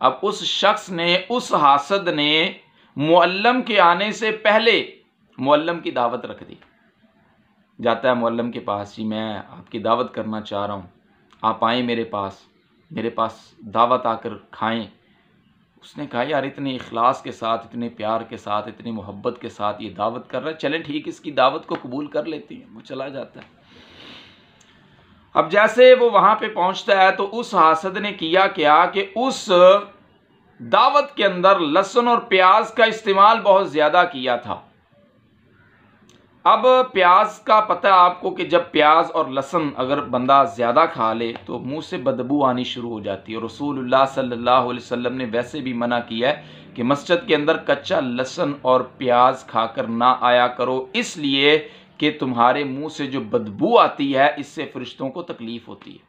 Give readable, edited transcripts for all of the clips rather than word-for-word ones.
اب اس شخص نے، اس حاسد نے معلم کے آنے سے پہلے معلم کی دعوت رکھ دی. جاتا ہے معلم کے پاس، جی میں آپ کی دعوت کرنا چاہ رہا ہوں، آپ آئیں میرے پاس دعوت آ کر کھائیں. اس نے کہا یار اتنے اخلاص کے ساتھ، اتنے پیار کے ساتھ، اتنی محبت کے ساتھ یہ دعوت کر رہا ہے، چلیں ٹھیک اس کی دعوت کو قبول کر لیتی ہیں. وہ چلا جاتا ہے. اب جیسے وہ وہاں پہ پہنچتا ہے تو اس حاسد نے کیا کہ اس دعوت کے اندر لہسن اور پیاز کا استعمال بہت زیادہ کیا تھا. اب پیاز کا پتہ آپ کو کہ جب پیاز اور لہسن اگر بندہ زیادہ کھا لے تو منہ سے بدبو آنی شروع ہو جاتی ہے. اور رسول اللہ صلی اللہ علیہ وسلم نے ویسے بھی منع کیا ہے کہ مسجد کے اندر کچا لہسن اور پیاز کھا کر نہ آیا کرو، اس لیے کہ تمہارے منہ سے جو بدبو آتی ہے اس سے فرشتوں کو تکلیف ہوتی ہے.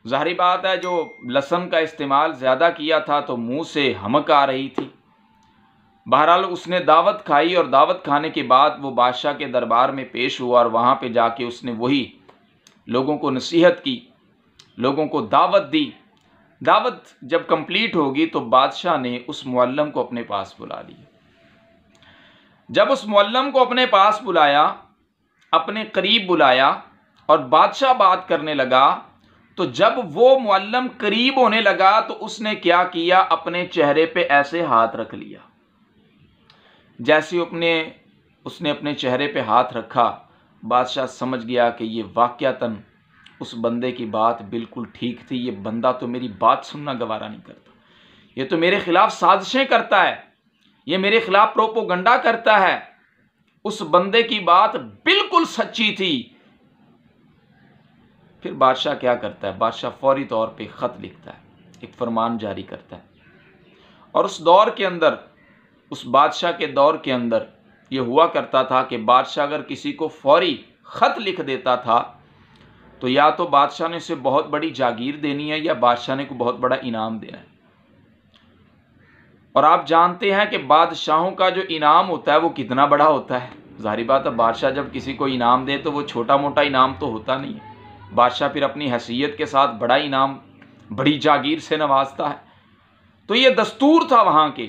ظاہری بات ہے جو لہسن کا استعمال زیادہ کیا تھا تو منہ سے ہمک آ رہی تھی. بہرحال اس نے دعوت کھائی اور دعوت کھانے کے بعد وہ بادشاہ کے دربار میں پیش ہوا اور وہاں پہ جا کے اس نے وہی لوگوں کو نصیحت کی، لوگوں کو دعوت دی. دعوت جب کمپلیٹ ہوگی تو بادشاہ نے اس معلم کو اپنے پاس بلا لیا. جب اس معلم کو اپنے پاس بلایا، اپنے قریب بلایا اور بادشاہ بات کرنے لگا، تو جب وہ معلم قریب ہونے لگا تو اس نے کیا کیا، اپنے چہرے پہ ایسے ہاتھ رکھ لیا. جیسے اس نے اپنے چہرے پہ ہاتھ رکھا، بادشاہ سمجھ گیا کہ یہ واقعتاً اس بندے کی بات بالکل ٹھیک تھی. یہ بندہ تو میری بات سننا گوارا نہیں کرتا، یہ تو میرے خلاف سازشیں کرتا ہے، یہ میرے خلاف پروپوگنڈا کرتا ہے. اس بندے کی بات بالکل سچی تھی. پھر بادشاہ کیا کرتا ہے؟ بادشاہ فوری طور پہ خط لکھتا ہے، ایک فرمان جاری کرتا ہے. اور اس دور کے اندر، اس بادشاہ کے دور کے اندر یہ ہوا کرتا تھا کہ بادشاہ اگر کسی کو فوری خط لکھ دیتا تھا تو یا تو بادشاہ نے اسے بہت بڑی جاگیر دینی ہے یا بادشاہ نے کو بہت بڑا انعام دینا ہے. اور آپ جانتے ہیں کہ بادشاہوں کا جو انعام ہوتا ہے وہ کتنا بڑا ہوتا ہے. ظاہری بات ہے بادشاہ جب کسی کو انعام دے تو وہ چھوٹا موٹا انعام تو ہوتا نہیں ہے. بادشاہ پھر اپنی حیثیت کے ساتھ بڑا انعام، بڑی جاگیر سے نوازتا ہے. تو یہ دستور تھا وہاں کے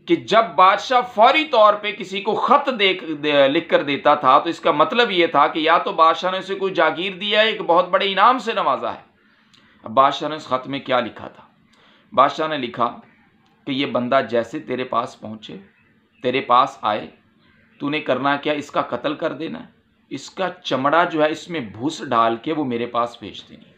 کہ جب بادشاہ فوری طور پہ کسی کو خط لکھ کر دیتا تھا تو اس کا مطلب یہ تھا کہ یا تو بادشاہ نے اسے کوئی جاگیر دیا ہے، ایک بہت بڑے انعام سے نوازا ہے. اب بادشاہ نے اس خط میں کیا لکھا تھا؟ بادشاہ نے لکھا کہ یہ بندہ جیسے تیرے پاس پہنچے، تیرے پاس آئے، تو نے کرنا کیا؟ اس کا قتل کر دینا ہے، اس کا چمڑا جو ہے اس میں بھوس ڈال کے وہ میرے پاس بھیج دینی.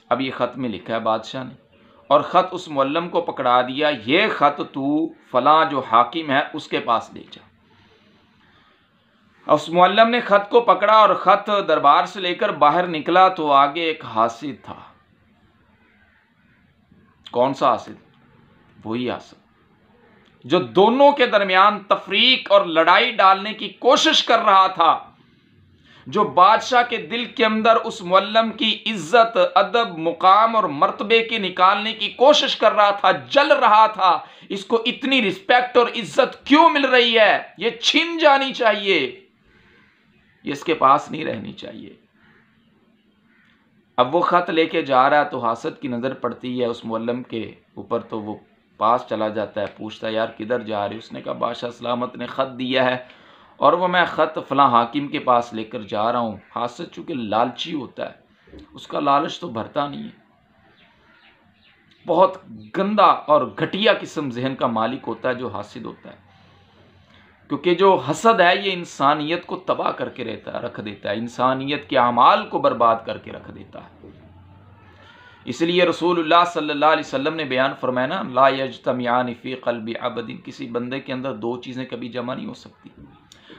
اب یہ خط میں لکھا ہے بادشاہ نے، اور خط اس معلم کو پکڑا دیا، یہ خط تو فلاں جو حاکم ہے اس کے پاس لے جا. اس معلم نے خط کو پکڑا اور خط دربار سے لے کر باہر نکلا تو آگے ایک حاسد تھا. کون سا حاسد؟ وہی حاسد جو دونوں کے درمیان تفریق اور لڑائی ڈالنے کی کوشش کر رہا تھا، جو بادشاہ کے دل کے اندر اس معلم کی عزت، ادب، مقام اور مرتبے کی نکالنے کی کوشش کر رہا تھا، جل رہا تھا. اس کو اتنی رسپیکٹ اور عزت کیوں مل رہی ہے؟ یہ چھن جانی چاہیے، یہ اس کے پاس نہیں رہنی چاہیے. اب وہ خط لے کے جا رہا ہے تو حاسد کی نظر پڑتی ہے اس معلم کے اوپر، تو وہ پاس چلا جاتا ہے، پوچھتا ہے یار کدھر جا رہے؟ اس نے کہا بادشاہ سلامت نے خط دیا ہے اور وہ میں خط فلاں حاکم کے پاس لے کر جا رہا ہوں. حاسد چونکہ لالچی ہوتا ہے، اس کا لالچ تو بھرتا نہیں ہے، بہت گندا اور گھٹیا قسم ذہن کا مالک ہوتا ہے جو حاسد ہوتا ہے. کیونکہ جو حسد ہے یہ انسانیت کو تباہ کر کے رکھ دیتا ہے، انسانیت کے اعمال کو برباد کر کے رکھ دیتا ہے. اس لیے رسول اللہ صلی اللہ علیہ وسلم نے بیان فرمایا نا، لا یجتمعان فی قلب عبد، کسی بندے کے اندر دو چیزیں کبھی جمع نہیں ہو سکتی.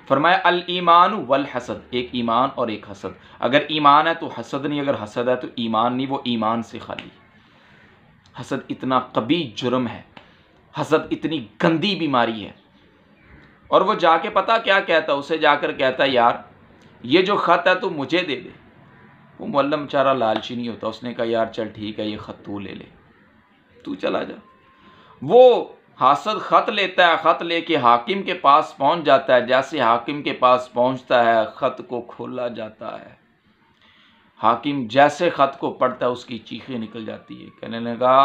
فرمایا الایمان والحسد، ایک ایمان اور ایک حسد. اگر ایمان ہے تو حسد نہیں، اگر حسد ہے تو ایمان نہیں، وہ ایمان سے خالی. حسد اتنا قبیح جرم ہے، حسد اتنی گندی بیماری ہے. اور وہ جا کے پتہ کیا کہتا، اسے جا کر کہتا یار یہ جو خط ہے تو مجھے دے دے. وہ معلم بیچارہ لالچی نہیں ہوتا، اس نے کہا یار چل ٹھیک ہے یہ خط تو لے لے، تو چلا جا. وہ حاسد خط لیتا ہے، خط لے کے حاکم کے پاس پہنچ جاتا ہے. جیسے حاکم کے پاس پہنچتا ہے خط کو کھولا جاتا ہے. حاکم جیسے خط کو پڑھتا ہے اس کی چیخیں نکل جاتی ہے، کہنے لگا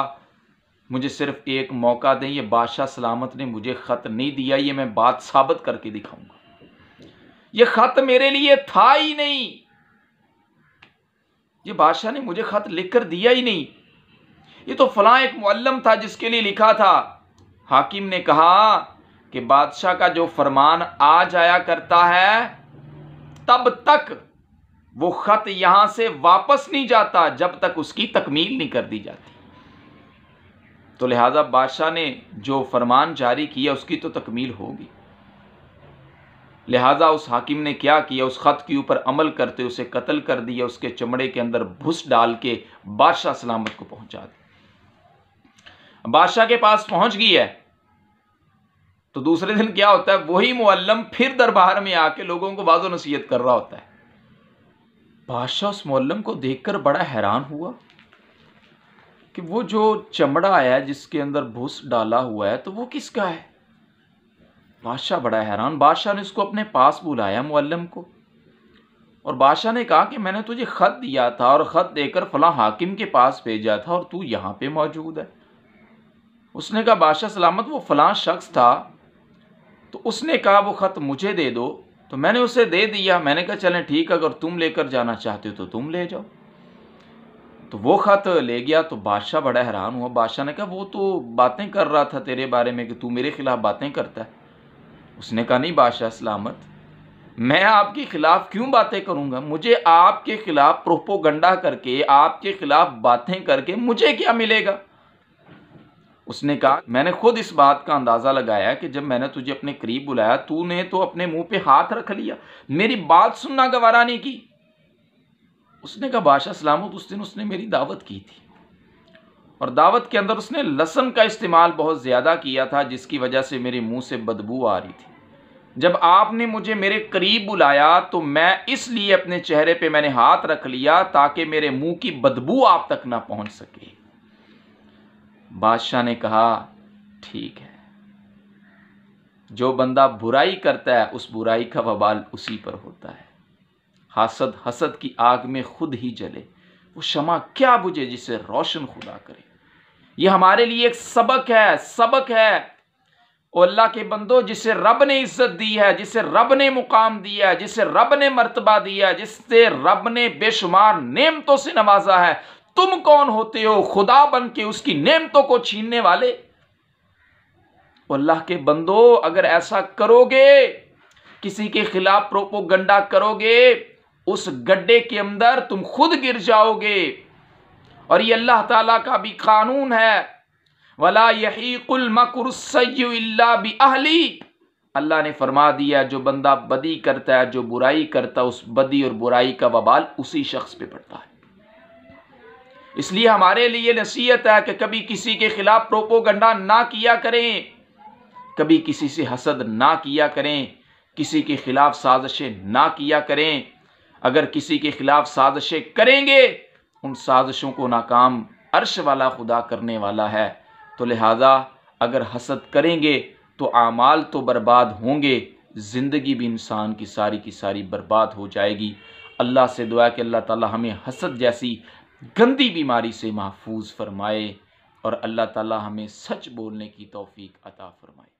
مجھے صرف ایک موقع دیں، یہ بادشاہ سلامت نے مجھے خط نہیں دیا، یہ میں بات ثابت کر کے دکھاؤں گا، یہ خط میرے لیے تھا ہی نہیں، یہ بادشاہ نے مجھے خط لکھ کر دیا ہی نہیں، یہ تو فلاں ایک معلم تھا جس کے لیے لکھا تھا۔ حاکم نے کہا کہ بادشاہ کا جو فرمان آ جایا کرتا ہے تب تک وہ خط یہاں سے واپس نہیں جاتا جب تک اس کی تکمیل نہیں کر دی جاتی، تو لہذا بادشاہ نے جو فرمان جاری کیا اس کی تو تکمیل ہوگی۔ لہذا اس حاکم نے کیا کیا، اس خط کے اوپر عمل کرتے اسے قتل کر دیا، اس کے چمڑے کے اندر بھس ڈال کے بادشاہ سلامت کو پہنچا دیا۔ بادشاہ کے پاس پہنچ گئی ہے تو دوسرے دن کیا ہوتا ہے، وہی معلم پھر دربار میں آ کے لوگوں کو واضح نصیحت کر رہا ہوتا ہے۔ بادشاہ اس معلم کو دیکھ کر بڑا حیران ہوا کہ وہ جو چمڑا ہے جس کے اندر بھس ڈالا ہوا ہے تو وہ کس کا ہے؟ بادشاہ بڑا حیران۔ بادشاہ نے اس کو اپنے پاس بلایا معلم کو، اور بادشاہ نے کہا کہ میں نے تجھے خط دیا تھا اور خط دے کر فلاں حاکم کے پاس بھیجا تھا اور تو یہاں پہ موجود ہے۔ اس نے کہا بادشاہ سلامت وہ فلاں شخص تھا، تو اس نے کہا وہ خط مجھے دے دو، تو میں نے اسے دے دیا، میں نے کہا چلیں ٹھیک، اگر تم لے کر جانا چاہتے ہو تو تم لے جاؤ۔ تو وہ خط لے گیا تو بادشاہ بڑا حیران ہوا۔ بادشاہ نے کہا وہ تو باتیں کر رہا تھا تیرے بارے میں کہ تو میرے خلاف باتیں کرتا ہے۔ اس نے کہا نہیں بادشاہ سلامت، میں آپ کے خلاف کیوں باتیں کروں گا؟ مجھے آپ کے خلاف پروپوگنڈا کر کے، آپ کے خلاف باتیں کر کے مجھے کیا ملے گا؟ اس نے کہا میں نے خود اس بات کا اندازہ لگایا کہ جب میں نے تجھے اپنے قریب بلایا تو نے تو اپنے منہ پہ ہاتھ رکھ لیا، میری بات سننا گوارا نہیں کی۔ اس نے کہا بادشاہ سلامت اس دن اس نے میری دعوت کی تھی، اور دعوت کے اندر اس نے لہسن کا استعمال بہت زیادہ کیا تھا جس کی وجہ سے میرے منہ سے بدبو آ رہی تھی۔ جب آپ نے مجھے میرے قریب بلایا تو میں اس لیے اپنے چہرے پہ میں نے ہاتھ رکھ لیا تاکہ میرے منہ کی بدبو آپ تک نہ پہنچ سکے۔ بادشاہ نے کہا ٹھیک ہے، جو بندہ برائی کرتا ہے اس برائی کا وبال اسی پر ہوتا ہے۔ حسد کی آگ میں خود ہی جلے، وہ شمع کیا بجھے جسے روشن خدا کرے۔ یہ ہمارے لیے ایک سبق ہے۔ او اللہ کے بندو، جسے رب نے عزت دی ہے، جسے رب نے مقام دیا ہے، جسے رب نے مرتبہ دیا ہے، جس سے رب نے بے شمار نعمتوں سے نوازا ہے، تم کون ہوتے ہو خدا بن کے اس کی نعمتوں کو چھیننے والے؟ او اللہ کے بندو، اگر ایسا کرو گے، کسی کے خلاف پروپوگنڈا کرو گے، اس گڈھے کے اندر تم خود گر جاؤ گے۔ اور یہ اللہ تعالیٰ کا بھی قانون ہے، وَلَا يَحِيقُ الْمَكْرُ السَّيِّئُ إِلَّا بِأَهْلِهِ۔ اللہ نے فرما دیا جو بندہ بدی کرتا ہے، جو برائی کرتا ہے، اس بدی اور برائی کا وبال اسی شخص پہ پڑتا ہے۔ اس لیے ہمارے لیے نصیحت ہے کہ کبھی کسی کے خلاف پروپوگنڈا نہ کیا کریں، کبھی کسی سے حسد نہ کیا کریں، کسی کے خلاف سازشیں نہ کیا کریں۔ اگر کسی کے خلاف سازشیں کریں گے، ان سازشوں کو ناکام عرش والا خدا کرنے والا ہے۔ تو لہذا اگر حسد کریں گے تو اعمال تو برباد ہوں گے، زندگی بھی انسان کی ساری برباد ہو جائے گی۔ اللہ سے دعا ہے کہ اللہ تعالی ہمیں حسد جیسی گندی بیماری سے محفوظ فرمائے، اور اللہ تعالی ہمیں سچ بولنے کی توفیق عطا فرمائے۔